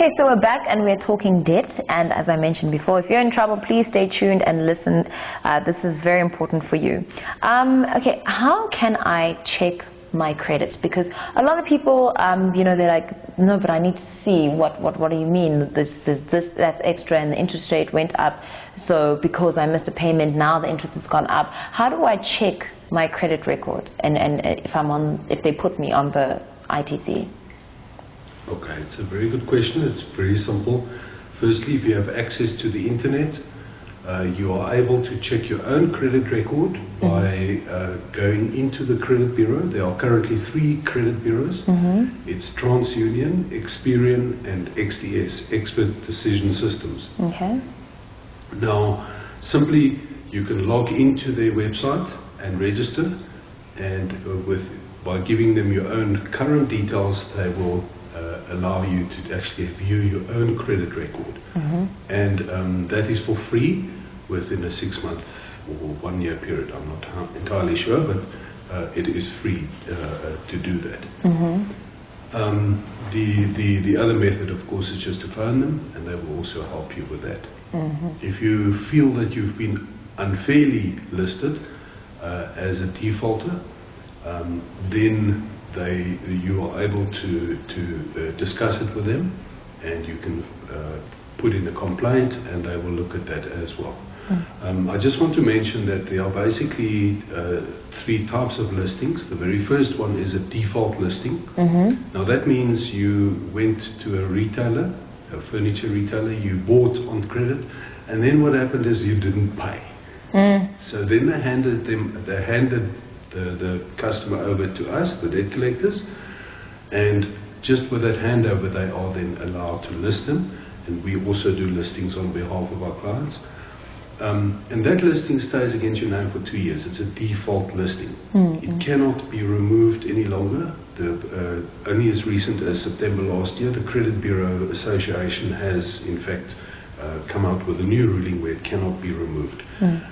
Okay, so we're back and we're talking debt, and as I mentioned before, if you're in trouble, please stay tuned and listen. This is very important for you. Okay, how can I check my credit? Because a lot of people, you know, they're like, no, but I need to see what do you mean? That's extra and the interest rate went up, so because I missed a payment, now the interest has gone up. How do I check my credit record and if they put me on the ITC? Okay, it's a very good question. It's very simple. Firstly, if you have access to the internet, you are able to check your own credit record by going into the credit bureau. There are currently 3 credit bureaus. It's TransUnion, Experian, and XDS, Expert Decision Systems. Okay. Now, simply you can log into their website and register, and by giving them your own current details, they will allow you to actually view your own credit record. And that is for free within a 6-month or 1-year period. I'm not entirely sure, but it is free to do that. The other method, of course, is just to phone them, and they will also help you with that. If you feel that you've been unfairly listed as a defaulter, then you are able to discuss it with them, and you can put in a complaint, and they will look at that as well. I just want to mention that there are basically 3 types of listings. The very first one is a default listing. Now that means you went to a retailer, a furniture retailer, you bought on credit, and then what happened is you didn't pay. So then they handed the customer over to us, the debt collectors, and just with that handover they are then allowed to list them, and we also do listings on behalf of our clients. And that listing stays against your name for 2 years. It's a default listing. It cannot be removed any longer. Only as recent as September last year, the Credit Bureau Association has in fact come out with a new ruling where it cannot be removed.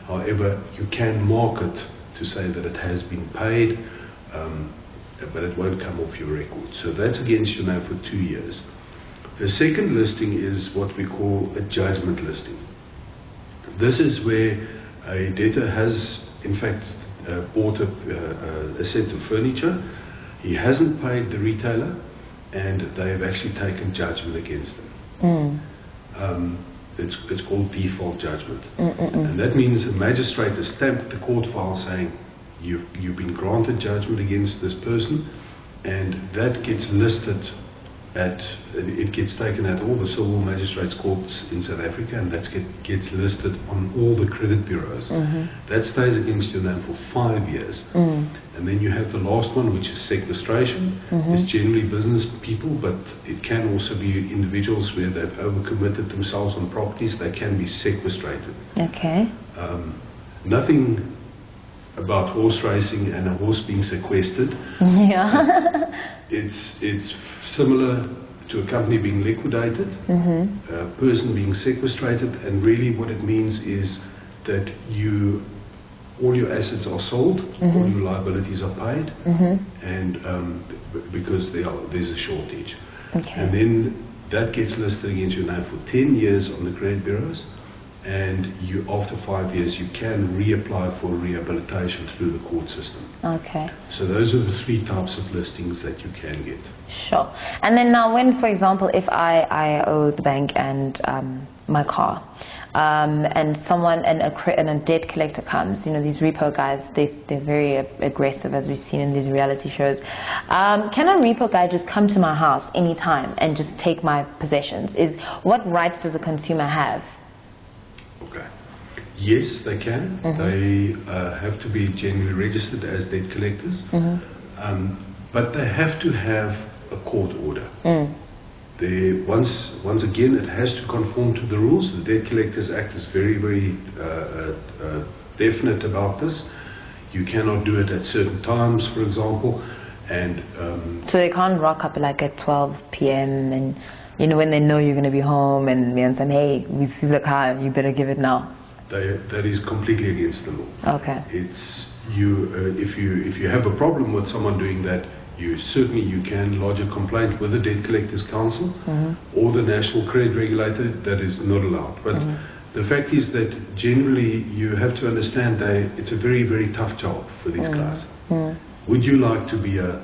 However, you can mark it to say that it has been paid, but it won't come off your record. So that's against your name for 2 years. The second listing is what we call a judgment listing. This is where a debtor has in fact bought a set of furniture. He hasn't paid the retailer, and they have actually taken judgment against him. It's called default judgment. And that means the magistrate has stamped the court file saying you've been granted judgment against this person, and that gets listed it gets taken at all the civil magistrates courts in South Africa, and that gets listed on all the credit bureaus. That stays against your name for 5 years. And then you have the last one, which is sequestration. It's generally business people, but it can also be individuals where they've overcommitted themselves on properties. They can be sequestrated. Okay. Nothing about horse racing and a horse being sequestered. It's similar to a company being liquidated, a person being sequestrated, and really what it means is that all your assets are sold, all your liabilities are paid, and because there's a shortage. And then that gets listed against your name for 10 years on the credit bureaus, and after 5 years you can reapply for rehabilitation through the court system. Okay. So those are the 3 types of listings that you can get. Sure. And then now when, for example, if I owe the bank and my car, and a debt collector comes, you know, these repo guys, they're very aggressive, as we've seen in these reality shows. Can a repo guy just come to my house anytime and just take my possessions? What rights does a consumer have? Okay. Yes, they can. They have to be genuinely registered as debt collectors, but they have to have a court order. Once again, it has to conform to the rules. The Debt Collectors Act is very, very definite about this. You cannot do it at certain times, for example, and so they can't rock up like at 12 p.m. and, you know, when they know you're going to be home, and say, hey, we see the car, you better give it now. that is completely against the law. Okay. It's if you have a problem with someone doing that, you can lodge a complaint with the Debt Collectors Council or the National Credit Regulator. That is not allowed. But the fact is that generally you have to understand that it's a very, very tough job for these guys. Would you like to be a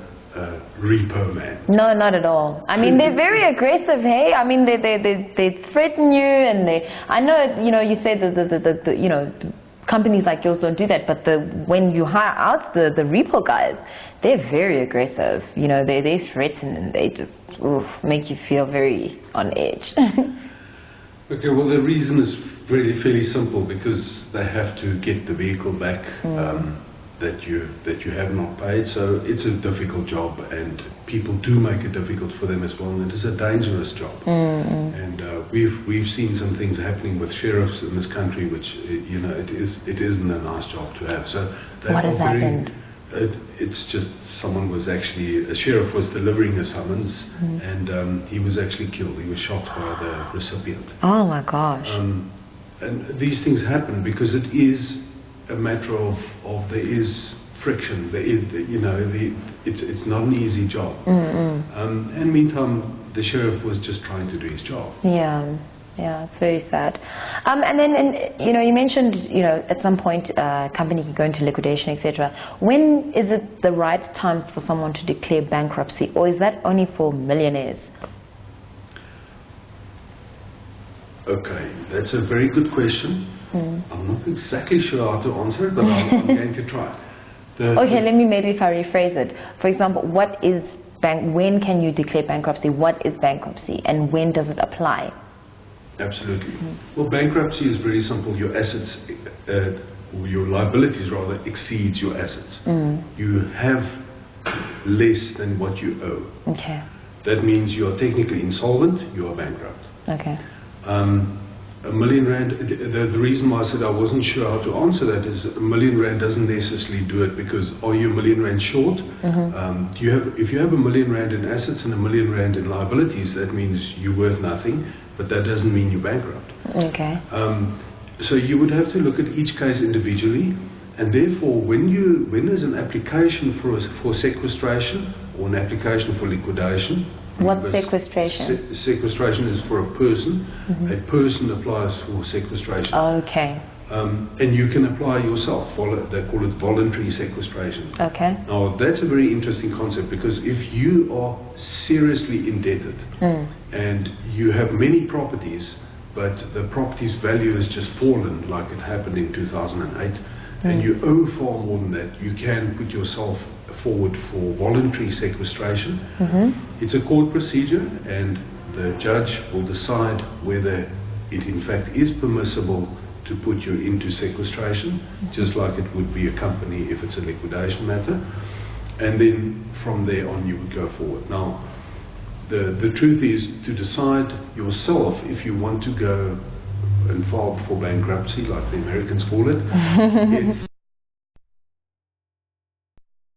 repo man? No, not at all. I mean, they're very aggressive, hey? I mean, they threaten you, and I know, you say the companies like yours don't do that, but when you hire out the repo guys, they're very aggressive. They threaten, and they just make you feel very on edge. Okay, well, the reason is fairly simple, because they have to get the vehicle back that you have not paid. So it's a difficult job, and people do make it difficult for them as well, and it is a dangerous job. And we've seen some things happening with sheriffs in this country, which it isn't a nice job to have. So what has happened? It's just a sheriff was delivering a summons, and he was actually killed. He was shot by the recipient. Oh my gosh. And these things happen because it is a matter of there is friction. There is, it's not an easy job. And meantime, the sheriff was just trying to do his job. Yeah, it's very sad. And then, you mentioned, at some point, a company can go into liquidation, etc. When is it the right time for someone to declare bankruptcy, or is that only for millionaires? Okay, that's a very good question. I'm not exactly sure how to answer it, but I'm going to try. Okay, let me maybe if I rephrase it. For example, when can you declare bankruptcy? What is bankruptcy, and when does it apply? Absolutely. Well, bankruptcy is very simple. Your assets, or your liabilities rather, exceeds your assets. You have less than what you owe. Okay. That means you are technically insolvent. You are bankrupt. Okay. R1 million, the reason why I said I wasn't sure how to answer that is R1 million doesn't necessarily do it, because are you R1 million short? If you have R1 million in assets and R1 million in liabilities, that means you're worth nothing, but that doesn't mean you're bankrupt. Okay. So you would have to look at each case individually, and therefore when there's an application for sequestration or an application for liquidation. What's sequestration? Sequestration is for a person. A person applies for sequestration. Okay. And you can apply yourself. They call it voluntary sequestration. Okay. Now, that's a very interesting concept, because if you are seriously indebted and you have many properties, but the property's value has just fallen, like it happened in 2008, and you owe far more than that, you can put yourself forward for voluntary sequestration. It's a court procedure, and the judge will decide whether it in fact is permissible to put you into sequestration, just like it would be a company if it's a liquidation matter. And then from there on you would go forward. Now, the truth is, to decide yourself if you want to go and file for bankruptcy, like the Americans call it,